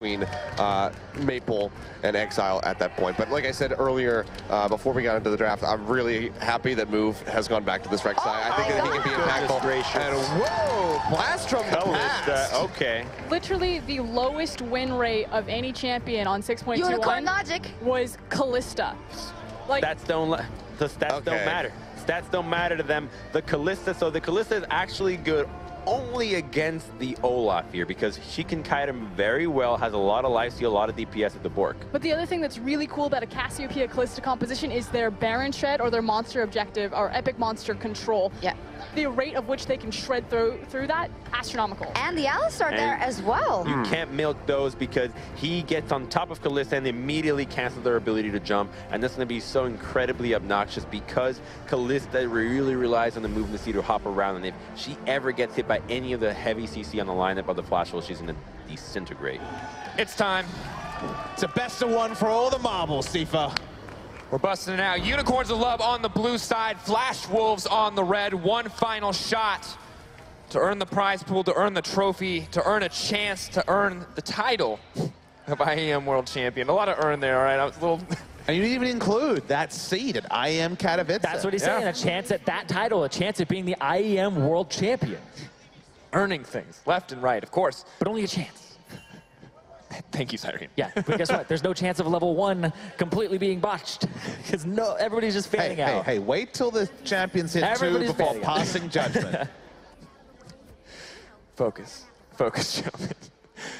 between Maple and Exile at that point. But like I said earlier, before we got into the draft, I'm really happy that Move has gone back to this Rek'Sai. I think that he can be impactful. And whoa, blast from the pass. Okay. Literally the lowest win rate of any champion on 6.21 was Kalista. Like, the stats don't matter. Stats don't matter to them. The Kalista, so the Kalista is actually good only against the Olaf here because she can kite him very well, has a lot of lifesteal, a lot of DPS at the Bork. But the other thing that's really cool about a Cassiopeia Kalista composition is their Baron Shred or their monster objective or epic monster control. Yeah. The rate of which they can shred through that, astronomical. And the Alistar there as well. You can't milk those because he gets on top of Kalista and immediately cancels their ability to jump. And that's going to be so incredibly obnoxious because Kalista really relies on the movement speed to hop around. And if she ever gets hit by any of the heavy CC on the lineup of the Flash Wolf, she's going to disintegrate. It's time. It's a best of one for all the marbles, Sifa. We're busting it out. Unicorns of Love on the blue side, Flash Wolves on the red. One final shot to earn the prize pool, to earn the trophy, to earn a chance to earn the title of IEM World Champion. A lot of earn there, all right? I was a little... And you didn't even include that seed at IEM Katowice. That's what he's saying, a chance at that title, a chance at being the IEM World Champion. Earning things left and right, of course. But only a chance. Thank you, Cyrene. Yeah, but guess what? There's no chance of level 1 completely being botched because everybody's just fanning out. Hey, wait till the champions hit 2 before passing judgment. Focus, gentlemen.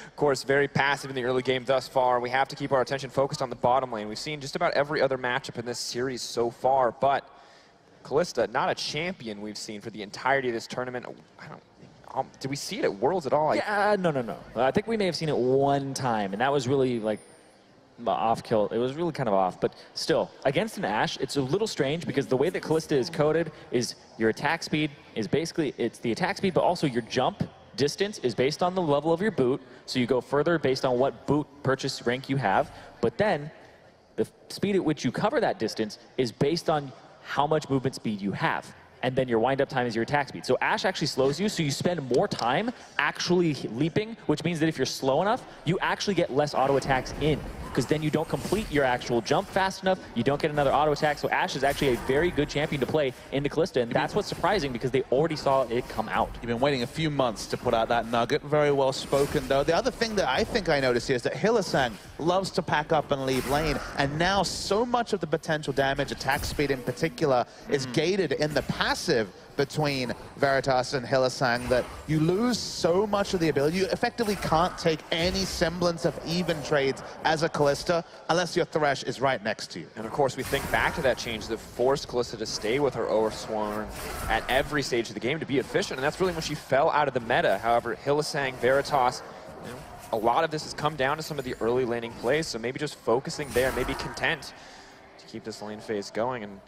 Of course, very passive in the early game thus far. We have to keep our attention focused on the bottom lane. We've seen just about every other matchup in this series so far, but Kalista, not a champion we've seen for the entirety of this tournament. Did we see it at Worlds at all? Yeah, no. I think we may have seen it one time, and that was really like off kill. It was really kind of off, but still, against an Ashe, it's a little strange because the way that Kalista is coded is your attack speed is basically, it's the attack speed, but also your jump distance is based on the level of your boot, so you go further based on what boot purchase rank you have, but then the speed at which you cover that distance is based on how much movement speed you have. And then your wind-up time is your attack speed. So Ashe actually slows you, so you spend more time actually leaping, which means that if you're slow enough, you actually get less auto attacks in, because then you don't complete your actual jump fast enough, you don't get another auto attack, so Ashe is actually a very good champion to play into Kalista, and that's what's surprising, because they already saw it come out. You've been waiting a few months to put out that nugget. Very well spoken, though. The other thing that I think I noticed here is that Hylissang loves to pack up and leave lane, and now so much of the potential damage, attack speed in particular, is gated in the passive between Veritas and Hylissang that you lose so much of the ability. You effectively can't take any semblance of even trades as a Kalista unless your Thresh is right next to you. And of course, we think back to that change that forced Kalista to stay with her Oversworn at every stage of the game to be efficient, and that's really when she fell out of the meta. However, Hylissang, Veritas, a lot of this has come down to some of the early laning plays, so maybe just focusing there, maybe content to keep this lane phase going. And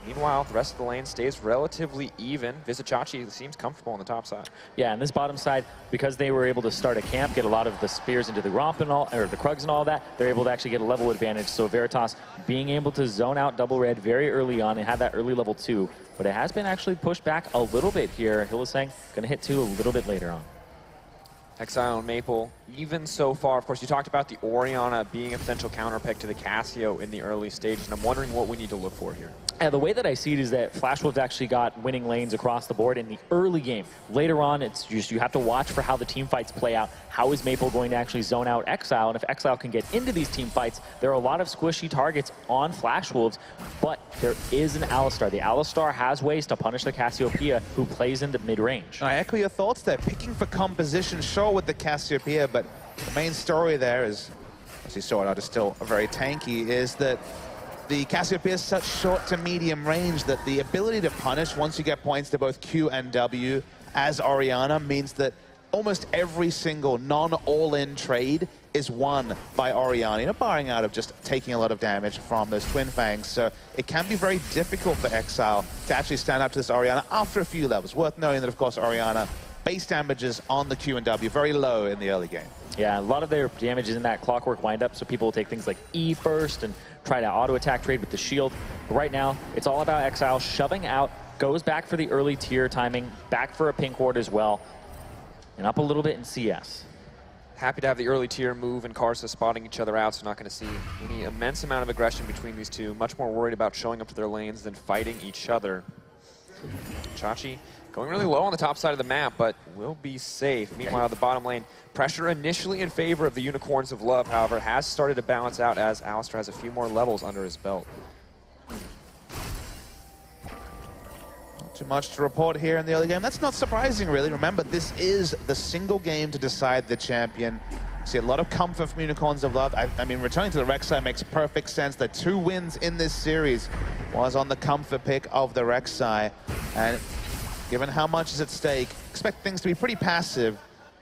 meanwhile, the rest of the lane stays relatively even. Vizicachi seems comfortable on the top side. Yeah, and this bottom side, because they were able to start a camp, get a lot of the spears into the Romp and all, or the Krugs and all that, they're able to actually get a level advantage. So Veritas being able to zone out double red very early on and have that early level 2. But it has been actually pushed back a little bit here. Hylissang gonna hit 2 a little bit later on. Exile and Maple, even so far, of course, you talked about the Orianna being a potential counter pick to the Cassio in the early stages, and I'm wondering what we need to look for here. The way that I see it is that Flash Wolves actually got winning lanes across the board in the early game. Later on, it's just you have to watch for how the team fights play out. How is Maple going to actually zone out Exile? And if Exile can get into these team fights, there are a lot of squishy targets on Flash Wolves, but there is an Alistar. The Alistar has ways to punish the Cassiopeia, who plays into mid-range. I echo your thoughts there. Picking for composition, sure, with the Cassiopeia, but the main story there is, as you saw it out, is still very tanky, is that the Cassiopeia is such short to medium range that the ability to punish once you get points to both Q and W as Orianna means that almost every single non-all-in trade is won by Orianna, you know, barring out of just taking a lot of damage from those Twin Fangs. So it can be very difficult for Exile to actually stand up to this Orianna after a few levels. Worth knowing that, of course, Orianna base damages on the Q and W very low in the early game. Yeah, a lot of their damage is in that clockwork windup, so people will take things like E first and try to auto-attack trade with the shield. But right now, it's all about Exile shoving out, goes back for the early tier timing, back for a pink ward as well, and up a little bit in CS. Happy to have the early tier move and Kalista spotting each other out, so not going to see any immense amount of aggression between these two. Much more worried about showing up to their lanes than fighting each other. Chachi going really low on the top side of the map, but will be safe. Meanwhile, the bottom lane, pressure initially in favor of the Unicorns of Love, however, has started to balance out as Alistair has a few more levels under his belt. Too much to report here in the early game. That's not surprising, really. Remember, this is the single game to decide the champion. See a lot of comfort from Unicorns of Love. I mean, returning to the Rek'Sai makes perfect sense. The 2 wins in this series was on the comfort pick of the Rek'Sai. And given how much is at stake, expect things to be pretty passive.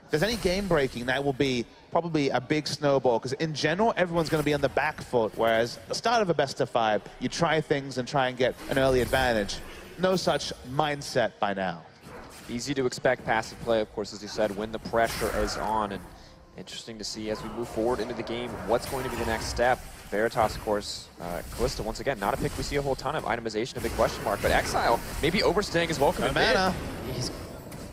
If there's any game breaking, that will be probably a big snowball, because in general, everyone's going to be on the back foot, whereas at the start of a best of 5, you try things and try and get an early advantage. No such mindset by now. Easy to expect passive play, of course, as you said, when the pressure is on. And interesting to see as we move forward into the game, what's going to be the next step. Veritas, of course, Kalista, once again, not a pick we see a whole ton of. Itemization, a big question mark. But Exile, maybe overstaying his welcome in mid.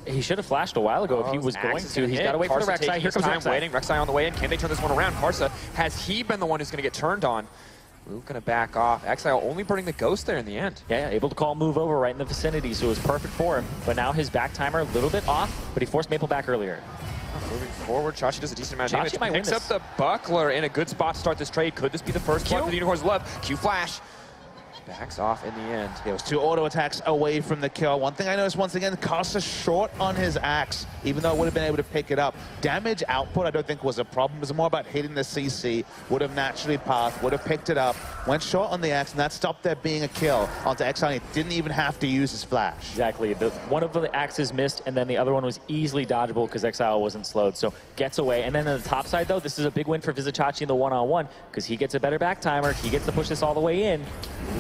He should have flashed a while ago if he was going to. He's got to wait for the Rek'Sai. Here comes Rek'Sai. Waiting. Rek'Sai on the way in. Can they turn this one around? Karsa, has he been the one who's going to get turned on? Move going to back off. Exile only burning the Ghost there in the end. Yeah, able to call move over right in the vicinity, so it was perfect for him. But now his back timer a little bit off, but he forced Maple back earlier. Moving forward, Chachi does a decent amount of damage. Picks up the Buckler in a good spot to start this trade. Could this be the first one for the Unicorns of Love? Q Flash. Backs off in the end. It was 2 auto attacks away from the kill. One thing I noticed once again, Karsa short on his axe, even though it would have been able to pick it up. Damage output I don't think was a problem. It was more about hitting the CC, would have naturally passed, would have picked it up, went short on the axe, and that stopped there being a kill onto Exile. He didn't even have to use his flash. Exactly. One of the axes missed, and then the other one was easily dodgeable because Exile wasn't slowed, so gets away. And then on the top side, though, this is a big win for Vizichachi in the one-on-one because he gets a better back timer. He gets to push this all the way in.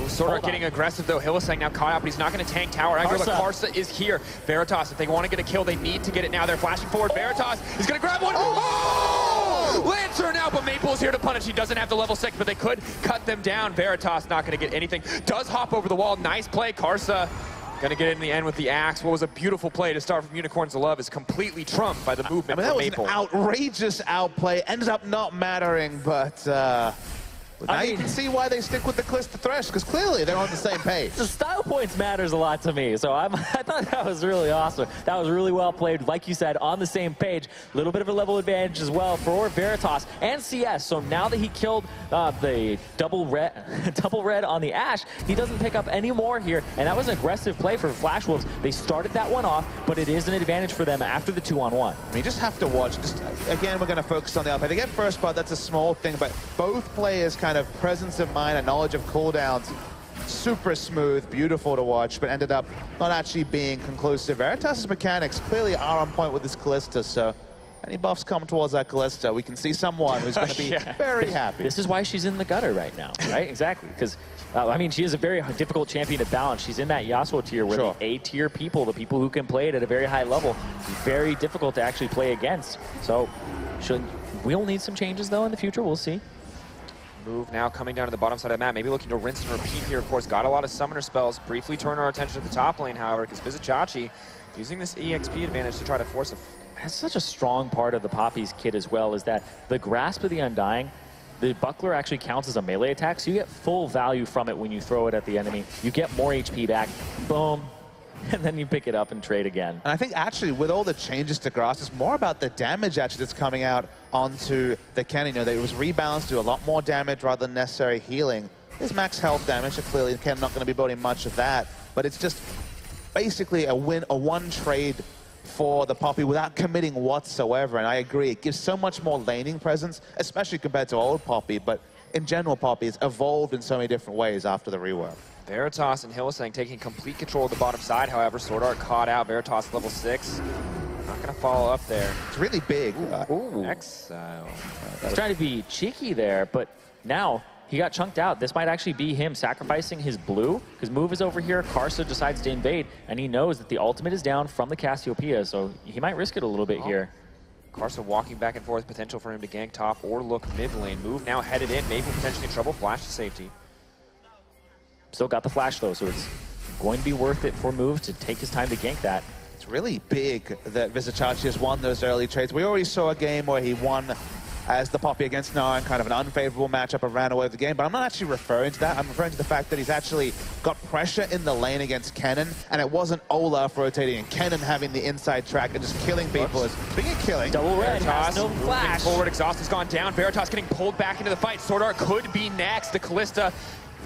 Sort of getting aggressive, though. Hylissang now caught out, but he's not going to tank tower. Karsa is here. Veritas, if they want to get a kill, they need to get it now. They're flashing forward. Veritas is going to grab one. Oh! Lantern out, but Maple is here to punish. He doesn't have the level 6, but they could cut them down. Veritas not going to get anything. Does hop over the wall. Nice play. Karsa going to get it in the end with the axe. What was a beautiful play to start from Unicorns of Love is completely trumped by the movement from Maple. That was an outrageous outplay. Ended up not mattering, but... now you can see why they stick with the Kalista Thresh, because clearly they're on the same page. The style points matters a lot to me, so I thought that was really awesome. That was really well played, like you said, on the same page. A little bit of a level advantage as well for Veritas and CS. So now that he killed the double red on the Ashe, he doesn't pick up any more here, and that was an aggressive play for Flash Wolves. They started that one off, but it is an advantage for them after the 2-on-1. I mean, you just have to watch. Again, we're going to focus on the outplay. They get first blood, that's a small thing, but both players kind of presence of mind and knowledge of cooldowns, super smooth, beautiful to watch, but ended up not actually being conclusive. Veritas' mechanics clearly are on point with this Kalista, so any buffs come towards that Kalista, we can see someone who's going to be very happy. This is why she's in the gutter right now, right? Exactly, because I mean, she is a very difficult champion to balance. She's in that Yasuo tier where the A-tier people, the people who can play it at a very high level, is very difficult to actually play against. So we'll need some changes, though, in the future. We'll see. Move now coming down to the bottom side of the map, maybe looking to rinse and repeat here. Of course, got a lot of summoner spells. Briefly turn our attention to the top lane, however, because Vizichachi using this EXP advantage to try to force a... That's such a strong part of the Poppy's kit as well, is that the Grasp of the Undying, the Buckler actually counts as a melee attack, so you get full value from it when you throw it at the enemy. You get more HP back, boom, and then you pick it up and trade again. And I think actually with all the changes to Grass, it's more about the damage actually that's coming out onto the cannon. You know, that it was rebalanced to do a lot more damage rather than necessary healing. There's max health damage, so clearly the cannon not going to be building much of that, but it's just basically a one trade for the Poppy without committing whatsoever. And I agree, it gives so much more laning presence, especially compared to old Poppy, but in general Poppy has evolved in so many different ways after the rework. Veritas and Hylissang taking complete control of the bottom side, however. Sword Art caught out. Veritas level 6. Not going to follow up there. It's really big. Exile. He's trying to be cheeky there, but now he got chunked out. This might actually be him sacrificing his blue, because move is over here. Karsa decides to invade, and he knows that the ultimate is down from the Cassiopeia, so he might risk it a little bit here. Karsa walking back and forth, potential for him to gank top or look mid lane. Move now headed in, Maple potentially in trouble. Flash to safety. Still got the flash though, so it's going to be worth it for Move to take his time to gank that. It's really big that Vizicachi has won those early trades. We already saw a game where he won as the Poppy against Nara, kind of an unfavorable matchup and ran away with the game. But I'm not actually referring to that. I'm referring to the fact that he's actually got pressure in the lane against Kennen, and it wasn't Olaf rotating and Kennen having the inside track and just killing people. As being a killing. Double red, Veritas no flash. forward, Exhaust has gone down. Veritas getting pulled back into the fight. Swordart could be next. The Kalista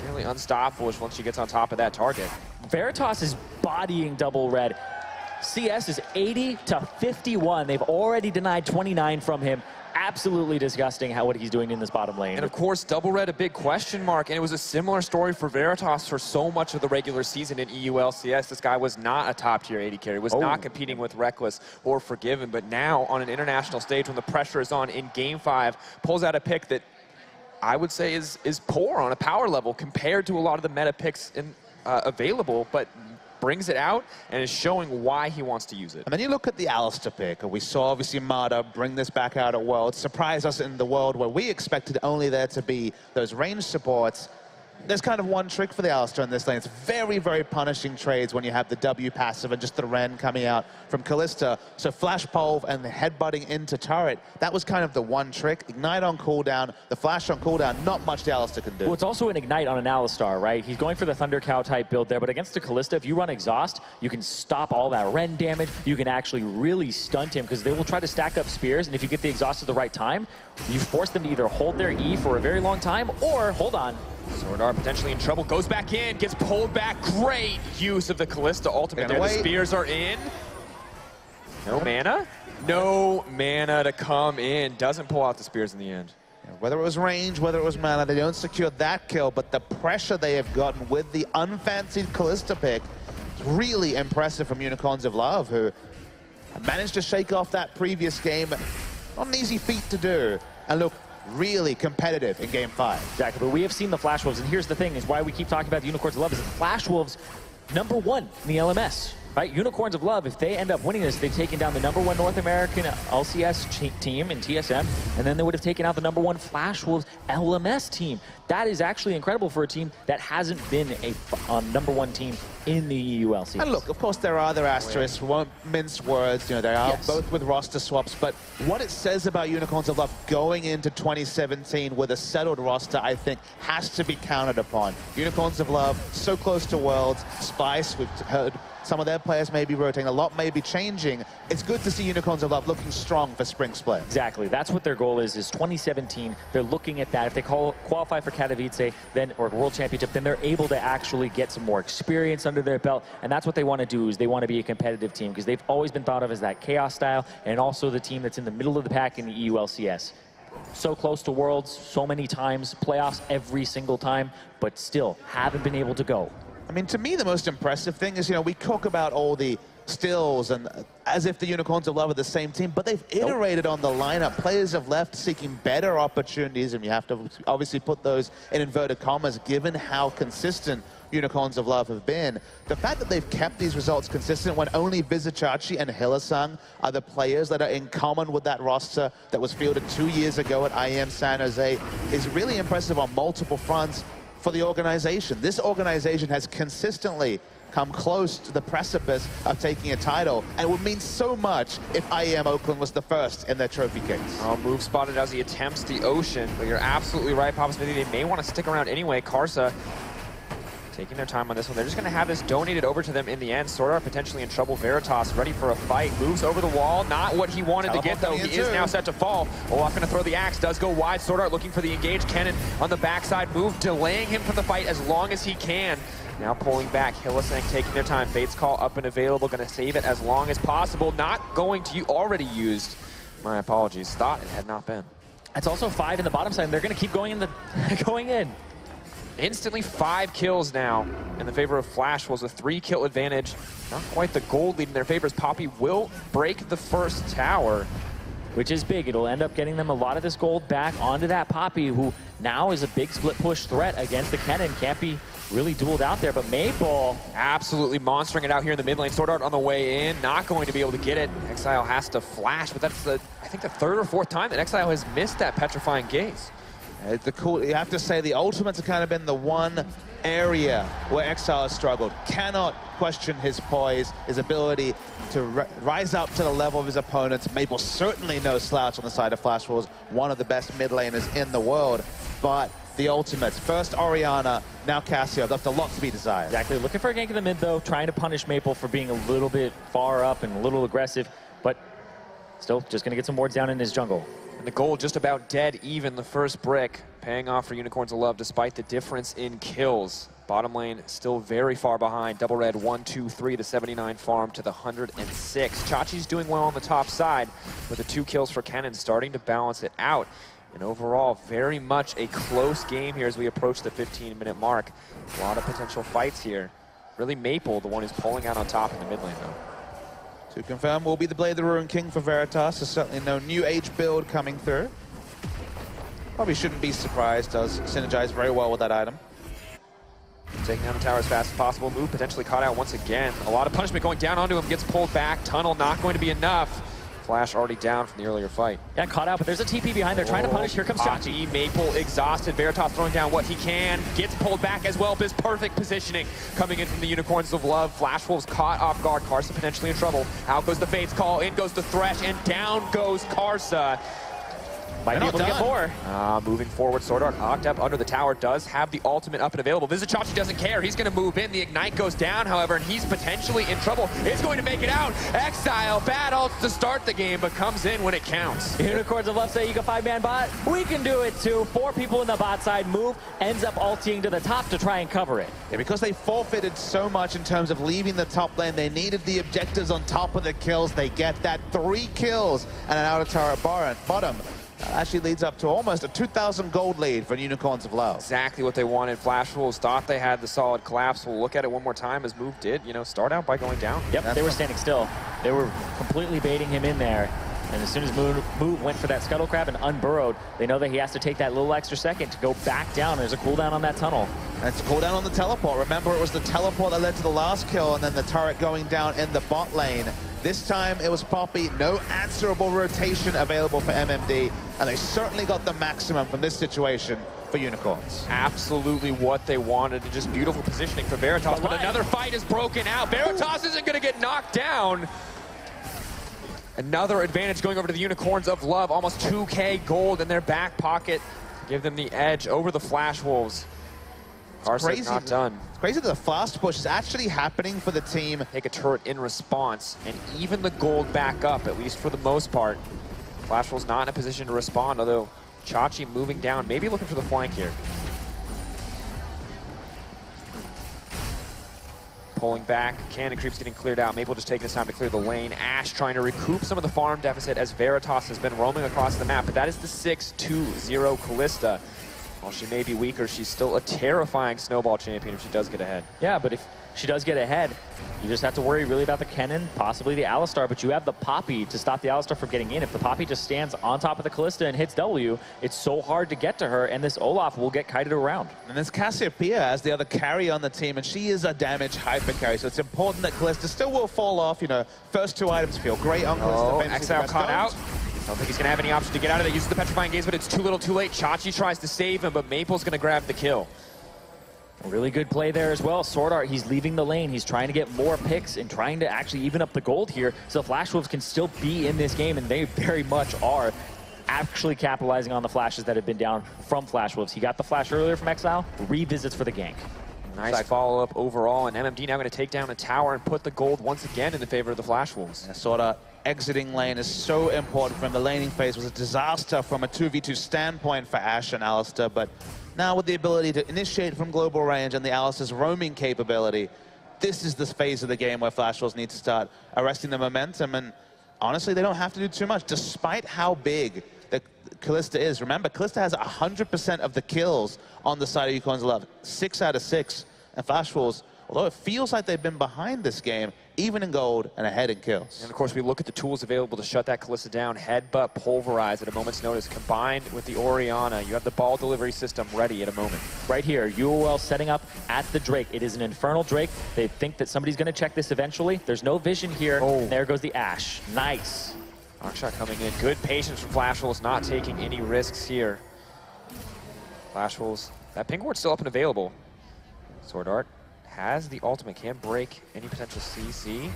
really unstoppable once she gets on top of that target. Veritas is bodying double red. CS is 80 to 51. They've already denied 29 from him. Absolutely disgusting what he's doing in this bottom lane. And of course, double red, a big question mark, and it was a similar story for Veritas for so much of the regular season in EU LCS. This guy was not a top-tier AD carry, was not competing with Reckless or Forgiven, but now on an international stage when the pressure is on in Game 5, pulls out a pick that I would say is poor on a power level compared to a lot of the meta picks available, but brings it out and is showing why he wants to use it. And then you look at the Alistar pick, and we saw obviously Mada bring this back out at Worlds, surprise us in the world where we expected only there to be those range supports. There's kind of one trick for the Alistar in this lane. It's very, very punishing trades when you have the W passive and just the Ren coming out from Kalista. So Flash Pulve and the headbutting into turret, that was kind of the one trick. Ignite on cooldown, the Flash on cooldown, not much the Alistar can do. Well, it's also an Ignite on an Alistar, right? He's going for the Thunder Cow type build there, but against a Kalista, if you run Exhaust, you can stop all that Ren damage. You can actually really stunt him because they will try to stack up spears, and if you get the Exhaust at the right time, you force them to either hold their E for a very long time or hold on. Swordart potentially in trouble, goes back in, gets pulled back. Great use of the Kalista ultimate there. The spears are in. No mana? No mana to come in. Doesn't pull out the spears in the end. Yeah, whether it was range, whether it was mana, they don't secure that kill, but the pressure they have gotten with the unfancied Kalista pick is really impressive from Unicorns of Love, who managed to shake off that previous game. Not an easy feat to do. And look, really competitive in Game 5. Exactly, but we have seen the Flash Wolves, and here's the thing, is why we keep talking about the Unicorns of Love, is the Flash Wolves #1 in the LMS, right? Unicorns of Love, if they end up winning this, they've taken down the #1 North American LCS team in TSM, and then they would have taken out the #1 Flash Wolves LMS team. That is actually incredible for a team that hasn't been a #1 team in the EU LCS. And look, of course, there are other asterisks. We won't mince words. You know, they are both with roster swaps. But what it says about Unicorns of Love going into 2017 with a settled roster, I think, has to be counted upon. Unicorns of Love, so close to Worlds. Spice, we've heard some of their players may be rotating. A lot may be changing. It's good to see Unicorns of Love looking strong for Spring Split. Exactly. That's what their goal is 2017. They're looking at that. If they qualify for Katowice, then, or World Championship, then they're able to actually get some more experience under their belt. And that's what they want to do, is they want to be a competitive team, because they've always been thought of as that chaos style, and also the team that's in the middle of the pack in the EU LCS. So close to Worlds, so many times, playoffs every single time, but still haven't been able to go. I mean, to me, the most impressive thing is, you know, we talk about all the stills and as if the Unicorns of Love are the same team, but they've iterated on the lineup. Players have left seeking better opportunities, and you have to obviously put those in inverted commas, given how consistent Unicorns of Love have been. The fact that they've kept these results consistent when only Vizicachi and Hylissang are the players that are in common with that roster that was fielded 2 years ago at IEM San Jose is really impressive on multiple fronts for the organization. This organization has consistently come close to the precipice of taking a title, and it would mean so much if IEM Oakland was the first in their trophy case. Oh, move spotted as he attempts the Ocean, but you're absolutely right, Papa Smithy. They may want to stick around anyway. Karsa taking their time on this one. They're just going to have this donated over to them in the end. Swordart potentially in trouble. Veritas ready for a fight. Moves over the wall. Not what he wanted to get, though. He is now set to fall. Olaf going to throw the axe. Does go wide. Swordart looking for the engage. Kennen on the backside move, delaying him from the fight as long as he can. Now pulling back. Hylissang taking their time. Fate's Call up and available. Going to save it as long as possible. Not going to already used. My apologies. Thought it had not been. It's also 5 in the bottom side. And they're going to keep going in. Going in. Instantly 5 kills now in the favor of Flash. Was a 3-kill advantage. Not quite the gold lead in their favor, as Poppy will break the first tower. Which is big. It'll end up getting them a lot of this gold back onto that Poppy, who now is a big split push threat against the Kennen. Can't be really dueled out there, but Maple absolutely monstering it out here in the mid lane. Swordart on the way in, not going to be able to get it. Exile has to flash, but that's I think the 3rd or 4th time that Exile has missed that petrifying gaze. You have to say the ultimates have kind of been the one area where Exile has struggled. Cannot question his poise, his ability to rise up to the level of his opponents. Maple certainly no slouch on the side of Flash Wolves, one of the best mid laners in the world. But the ultimates, first Orianna, now Cassio, left a lot to be desired. Exactly, looking for a gank in the mid though, trying to punish Maple for being a little bit far up and a little aggressive, but still just gonna get some wards down in his jungle. And the gold just about dead even, the first brick, paying off for Unicorns of Love despite the difference in kills. Bottom lane still very far behind. Double red 1, 2, 3, the 79 farm to the 106. Chachi's doing well on the top side with the 2 kills for Kennen, starting to balance it out. And overall, very much a close game here as we approach the 15-minute mark. A lot of potential fights here. Really Maple, the one who's pulling out on top in the mid lane though. To confirm, will be the Blade of the Ruin King for Veritas. There's certainly no new age build coming through. Probably shouldn't be surprised, does synergize very well with that item. Taking down the tower as fast as possible. Move potentially caught out once again. A lot of punishment going down onto him, gets pulled back. Tunnel not going to be enough. Flash already down from the earlier fight. Yeah, caught out, but there's a TP behind there trying to punish. Here comes Chachi. Maple exhausted. Veritas throwing down what he can. Gets pulled back as well. This perfect positioning coming in from the Unicorns of Love. Flash Wolves caught off guard. Karsa potentially in trouble. Out goes the Fates call. In goes the Thresh. And down goes Karsa. Might be able to get more. Moving forward, Sword Art Octep under the tower does have the ultimate up and available. Chachi doesn't care. He's going to move in. The Ignite goes down, however, and he's potentially in trouble. It's going to make it out. Exile, bad ults to start the game, but comes in when it counts. Unicorns of Love say you can 5-man bot. We can do it too. 4 people in the bot side move, ends up ulting to the top to try and cover it. Yeah, because they forfeited so much in terms of leaving the top lane, they needed the objectives on top of the kills. They get that 3 kills and an outer turret bottom. Actually leads up to almost a 2,000 gold lead for Unicorns of Love. Exactly what they wanted. Flash Wolves thought they had the solid collapse. We'll look at it one more time as Move did, start out by going down. Yep, they were standing still. They were completely baiting him in there. And as soon as Move went for that Scuttle Crab and unburrowed, they know that he has to take that little extra second to go back down. There's a cooldown on that tunnel. And it's a cooldown on the teleport. Remember, it was the teleport that led to the last kill and then the turret going down in the bot lane. This time it was Poppy, no answerable rotation available for MMD, and they certainly got the maximum from this situation for Unicorns. Absolutely what they wanted, and just beautiful positioning for Veritas, but another fight is broken out. Veritas isn't going to get knocked down. Another advantage going over to the Unicorns of Love, almost 2K gold in their back pocket. Give them the edge over the Flash Wolves. Karsa not done. It's crazy that the fast push is actually happening for the team. Take a turret in response, and even the gold back up, at least for the most part. Flash Wolves not in a position to respond, although Chachi moving down, maybe looking for the flank here. Pulling back, cannon creeps getting cleared out. Maple just taking his time to clear the lane. Ash trying to recoup some of the farm deficit as Veritas has been roaming across the map, but that is the 6-2-0 Kalista. While she may be weaker, she's still a terrifying snowball champion if she does get ahead. Yeah, but if she does get ahead, you just have to worry really about the Kennen, possibly the Alistar, but you have the Poppy to stop the Alistar from getting in. If the Poppy just stands on top of the Kalista and hits W, it's so hard to get to her, and this Olaf will get kited around. And there's Cassiopeia as the other carry on the team, and she is a damage hyper carry, so it's important that Kalista still will fall off. First 2 items feel great on Kalista. Exile caught out. I don't think he's going to have any option to get out of it. Uses the Petrifying Gaze, but it's too little too late. Chachi tries to save him, but Maple's going to grab the kill. Really good play there as well. Sword Art, he's leaving the lane. He's trying to get more picks and trying to actually even up the gold here so Flash Wolves can still be in this game, and they very much are actually capitalizing on the flashes that have been down from Flash Wolves. He got the flash earlier from Exile, revisits for the gank. Nice follow-up overall, and MMD now going to take down a tower and put the gold once again in the favor of the Flash Wolves. Yeah, Sword Art exiting lane is so important for him. The laning phase was a disaster from a 2v2 standpoint for Ashe and Alistar, but now with the ability to initiate from global range and the Alistar's roaming capability, this is the phase of the game where Flash Wolves need to start arresting the momentum, and honestly, they don't have to do too much, despite how big the Kalista is. Remember, Kalista has 100% of the kills on the side of Unicorns of Love, 6 out of 6, and Flash Wolves, although it feels like they've been behind this game, even in gold and ahead in kills. And of course, we look at the tools available to shut that Kalista down. Headbutt, Pulverize at a moment's notice, combined with the Orianna. You have the ball delivery system ready at a moment. Right here, UOL setting up at the Drake. It is an Infernal Drake. They think that somebody's going to check this eventually. There's no vision here. And there goes the Ashe. Nice. Knockshot coming in. Good patience from Flash Wolves, not taking any risks here. Flash Wolves, that pink ward's still up and available. Sword Art has the ultimate, can't break any potential CC.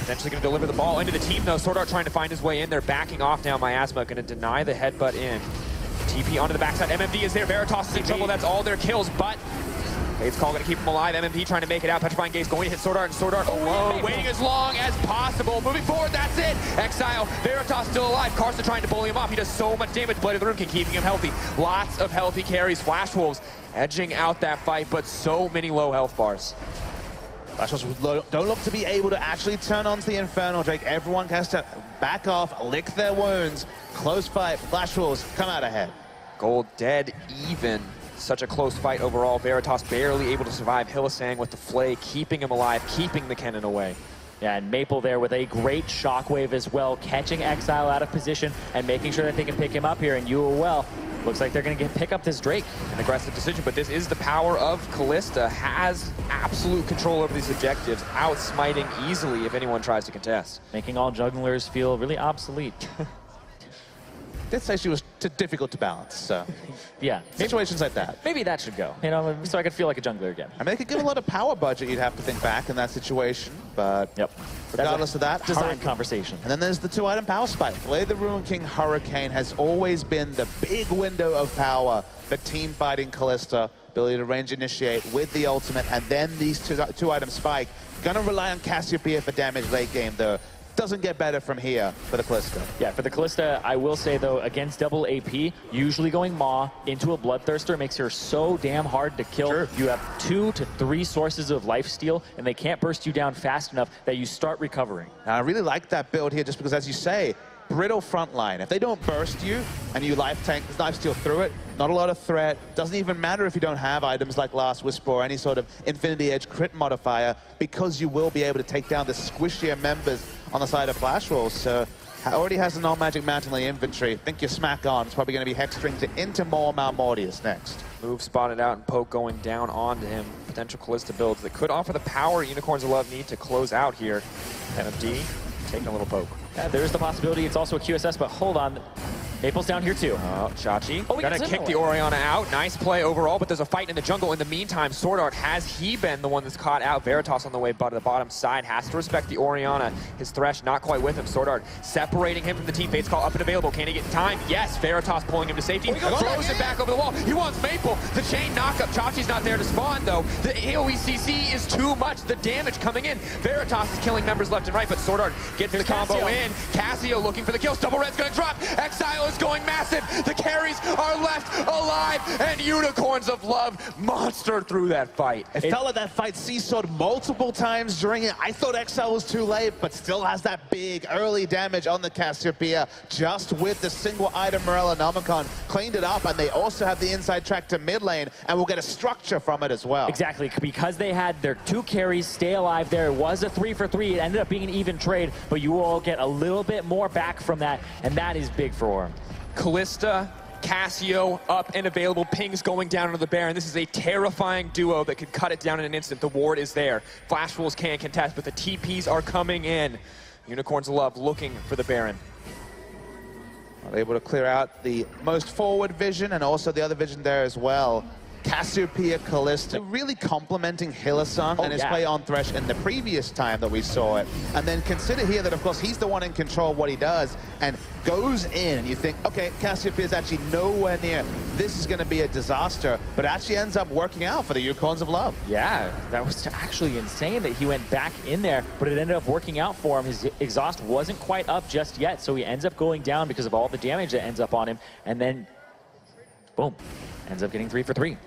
Potentially going to deliver the ball into the team, though. Sword Art trying to find his way in. They're backing off now. Miasma going to deny the headbutt in. TP onto the backside. MMD is there. Veritas is in trouble. That's all their kills, but Fade's call going to keep him alive. MMD trying to make it out. Petrifying Gaze going to hit Sword Art, and Sword Art alone, waiting as long as possible. Moving forward, that's it. Exile, Veritas still alive. Karsa trying to bully him off. He does so much damage. Blade of the Rune can keeping him healthy. Lots of healthy carries. Flash Wolves edging out that fight, but so many low health bars. Flash Wolves don't look to be able to actually turn onto the Infernal Drake. Everyone has to back off, lick their wounds. Close fight. Flash Wolves come out ahead. Gold dead even. Such a close fight overall. Veritas barely able to survive. Hylissang with the Flay, keeping him alive, keeping the cannon away. Yeah, and Maple there with a great shockwave as well, catching Exile out of position and making sure that they can pick him up here. And well, looks like they're going to pick up this Drake. An aggressive decision, but this is the power of Kalista. Has absolute control over these objectives, outsmiting easily if anyone tries to contest. Making all jugglers feel really obsolete. Did say she was too difficult to balance, so yeah, situations like that. Maybe that should go, you know, so I could feel like a jungler again. I mean, they could give a lot of power budget, you'd have to think back in that situation, but regardless of that, design conversation. And then there's the 2-item power spike. Blade of the Ruin King Hurricane has always been the big window of power for team fighting Kalista. Ability to range initiate with the ultimate, and then these 2-item spike. Gonna rely on Cassiopeia for damage late game, though. Doesn't get better from here for the Kalista. Yeah, for the Kalista, I will say, though, against double AP, usually going Maw into a Bloodthirster makes her so damn hard to kill. Sure. You have 2 to 3 sources of lifesteal, and they can't burst you down fast enough that you start recovering. Now, I really like that build here just because, as you say, brittle front line. If they don't burst you and you lifesteal through it, not a lot of threat. Doesn't even matter if you don't have items like Last Whisper or any sort of Infinity Edge crit modifier, because you will be able to take down the squishier members on the side of Flash Wolves. So already has a non-magic mantle in the inventory. Think you're smack on. It's probably going to be Hexstring into more Malmortius next. Move spotted out and poke going down onto him. Potential Kalista builds that could offer the power Unicorns of Love need to close out here. MFD taking a little poke. Yeah, there's the possibility it's also a QSS, but hold on. Maple's down here too. Chachi gonna kick the Orianna out. Nice play overall, but there's a fight in the jungle. In the meantime, Sword Art, has he been the one that's caught out? Veritas on the way, but the bottom side has to respect the Orianna. His Thresh not quite with him. Sword Art separating him from the team. Fate's call up and available. Can he get in time? Yes. Veritas pulling him to safety. Throws it back over the wall. He wants Maple. The chain knockup. Chachi's not there to spawn though. The AoE CC is too much. The damage coming in. Veritas is killing members left and right, but Sword Art gets the combo in. Cassio looking for the kills. Double Red's gonna drop. Exile is going massive. The carries are left alive, and Unicorns of Love monstered through that fight. It felt like that fight seesawed multiple times during it. I thought Exile was too late, but still has that big early damage on the Cassiopeia just with the single item Morella Nomicon. Cleaned it up, and they also have the inside track to mid lane, and we'll get a structure from it as well. Exactly, because they had their 2 carries stay alive there. It was a 3-for-3. It ended up being an even trade, but you all get a little bit more back from that, and that is big for them. Kalista, Cassio up and available. Pings going down into the Baron. This is a terrifying duo that could cut it down in an instant. The ward is there. Flash Wolves can contest, but the TPs are coming in. Unicorns of Love looking for the Baron. Well, able to clear out the most forward vision and also the other vision there as well. Cassiopeia, Kalista, really complimenting Hylissang and his play on Thresh in the previous time that we saw it. And then consider here that, of course, he's the one in control of what he does and goes in. And you think, okay, Cassiopeia is actually nowhere near. This is going to be a disaster, but actually ends up working out for the Unicorns of Love. Yeah, that was actually insane that he went back in there, but it ended up working out for him. His exhaust wasn't quite up just yet, so he ends up going down because of all the damage that ends up on him. And then, boom, ends up getting 3-for-3.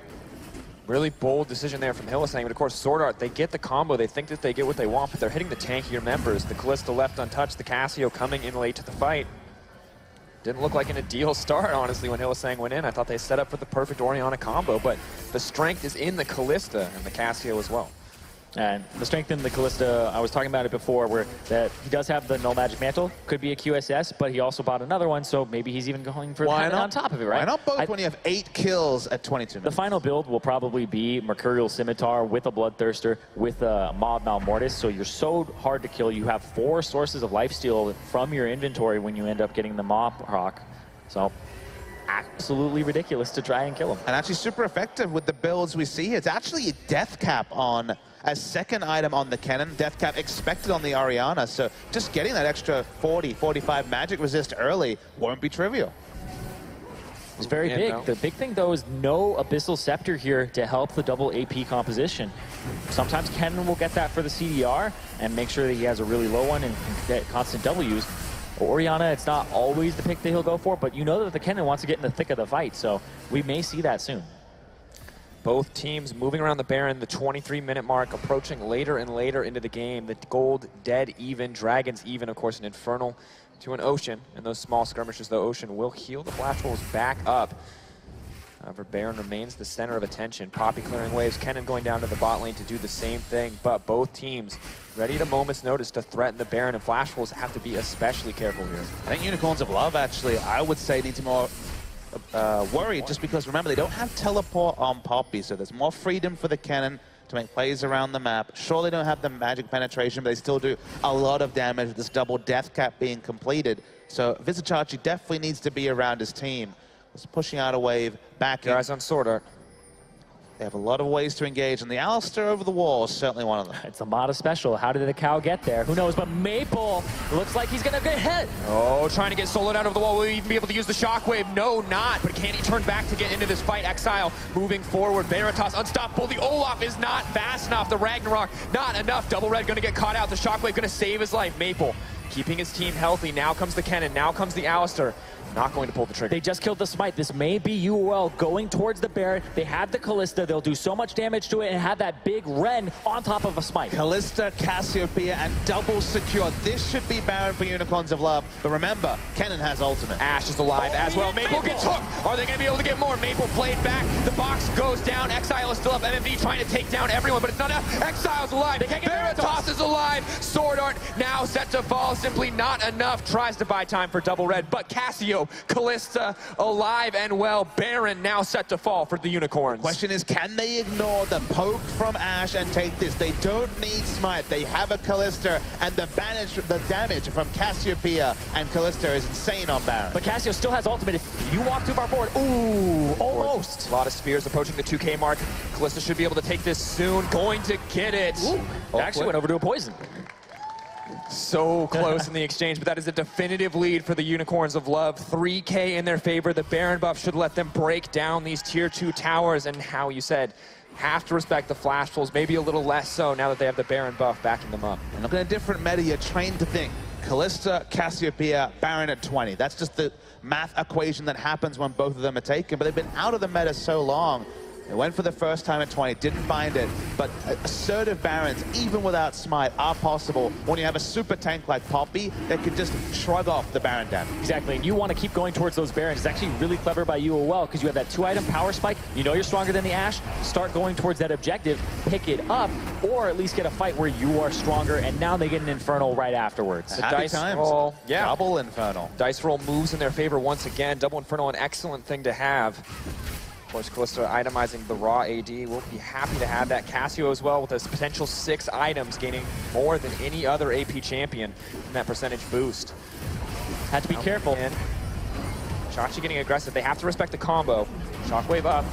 Really bold decision there from Hylissang, but of course Sword Art, they get the combo, they think that they get what they want, but they're hitting the tankier members. The Kalista left untouched, the Cassio coming in late to the fight. Didn't look like an ideal start, honestly, when Hylissang went in. I thought they set up for the perfect Orianna combo, but the strength is in the Kalista and the Cassio as well. And the strength in the Kalista, I was talking about it before, where that he does have the null magic mantle, could be a QSS, but he also bought another one, so maybe he's even going for that on top of it, right? Why not both when you have 8 kills at 22 minutes? The final build will probably be Mercurial Scimitar with a Bloodthirster, with a Mob Malmortius, so you're so hard to kill. You have 4 sources of lifesteal from your inventory when you end up getting the Mob Rock. So absolutely ridiculous to try and kill him. And actually super effective with the builds we see here. It's actually a death cap on a second item on the cannon, death cap expected on the Orianna, so just getting that extra 40, 45 magic resist early won't be trivial. It's very big. The big thing, though, is no Abyssal Scepter here to help the double AP composition. Sometimes Kennen will get that for the CDR and make sure that he has a really low one and can get constant W's. Orianna, it's not always the pick that he'll go for, but you know that the Kennen wants to get in the thick of the fight, so we may see that soon. Both teams moving around the Baron, the 23-minute mark, approaching later and later into the game. The gold dead even, dragons even, of course, an Infernal to an Ocean. And those small skirmishes, the Ocean will heal the Flash Wolves back up. However, Baron remains the center of attention. Poppy clearing waves, Kennen going down to the bot lane to do the same thing, but both teams ready at a moment's notice to threaten the Baron, and Flash Wolves have to be especially careful here. I think Unicorns of Love, actually, I would say need to more worried, just because, remember, they don't have teleport on Poppy, so there's more freedom for the Kennen to make plays around the map. Sure, they don't have the magic penetration, but they still do a lot of damage with this double death cap being completed. So Vizicachi definitely needs to be around his team. It's pushing out a wave, back in. Guys on Sword Art. They have a lot of ways to engage, and the Alistair over the wall is certainly one of them. It's a Mata special. How did the cow get there? Who knows? But Maple looks like he's going to get hit. Oh, trying to get soloed out of the wall. Will he even be able to use the shockwave? No, not. But can he turn back to get into this fight? Exile moving forward. Veritas unstoppable. The Olaf is not fast enough. The Ragnarok not enough. Double Red going to get caught out. The shockwave going to save his life. Maple keeping his team healthy. Now comes the Kennen. Now comes the Alistair. Not going to pull the trigger. They just killed the Smite. This may be UOL going towards the Baron. They have the Kalista. They'll do so much damage to it and have that big Ren on top of a Smite. Kalista, Cassiopeia, and double secure. This should be Baron for Unicorns of Love. But remember, Kennen has ultimate. Ashe is alive as well. Maple gets hooked. Are they going to be able to get more? Maple played back. The box goes down. Exile is still up. MMD trying to take down everyone, but it's not enough. Exile's alive. Veritas is alive. Sword Art now set to fall. Simply not enough. Tries to buy time for Double Red, but Cassio, Kalista alive and well. Baron now set to fall for the Unicorns. Question is, can they ignore the poke from Ashe and take this? They don't need Smite. They have a Kalista, and the damage from Cassiopeia and Kalista is insane on Baron. But Cassio still has ultimate. If you walk too far forward, ooh, almost. A lot of spears approaching the 2K mark. Kalista should be able to take this soon. Going to get it. It actually went over to a poison. So close in the exchange, but that is a definitive lead for the Unicorns of Love. 3K in their favor. The Baron buff should let them break down these tier 2 towers, and how you said, have to respect the Flash Wolves, maybe a little less so now that they have the Baron buff backing them up. And look at a different meta, you're trained to think. Kalista, Cassiopeia, Baron at 20. That's just the math equation that happens when both of them are taken, but they've been out of the meta so long. They went for the first time at 20, didn't find it, but assertive Barons, even without Smite, are possible when you have a super tank like Poppy that can just shrug off the Baron damage. Exactly, and you want to keep going towards those Barons. It's actually really clever by UOL because you have that 2-item power spike. You know you're stronger than the Ashe. Start going towards that objective, pick it up, or at least get a fight where you are stronger, and now they get an Infernal right afterwards. The dice roll, double Infernal. Dice roll moves in their favor once again. Double Infernal, an excellent thing to have. Of course, Kalista itemizing the raw AD. We'll be happy to have that. Cassio as well with a potential 6 items, gaining more than any other AP champion in that percentage boost. Had to be careful. Chachi getting aggressive. They have to respect the combo. Shockwave up.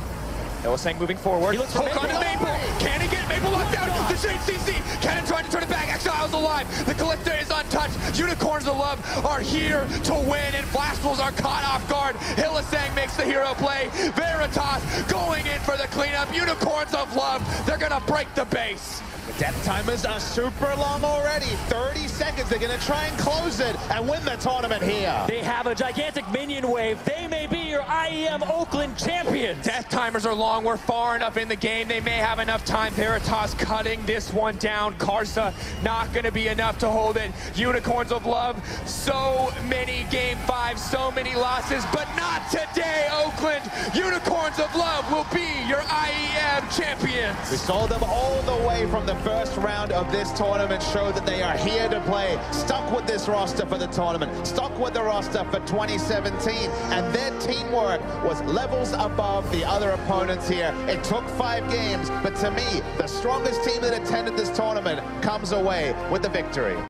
Hylissang moving forward. He looks for Hook onto Maple. Can he get Maple locked down? The Shade CC. Kennen trying to turn it back. Exile's alive. The Kalista is untouched. Unicorns of Love are here to win, and Flash Wolves are caught off guard. Hylissang makes the hero play. Veritas going in for the cleanup. Unicorns of Love, they're going to break the base. The death timers are super long already. 30 seconds. They're going to try and close it and win the tournament here. They have a gigantic minion wave. They may be your IEM Oakland champions. Death timers are long. We're far enough in the game. They may have enough time. Veritas cutting this one down. Karsa not going to be enough to hold it. Unicorns of Love, so many game 5, so many losses, but not today, Oakland. Unicorns of Love will be your IEM champions. We saw them all the way from the first round of this tournament, show that they are here to play. Stuck with this roster for the tournament, stuck with the roster for 2017, and their teamwork was levels above the other opponents here. It took 5 games, but to me, the strongest team that attended this tournament comes away with the victory.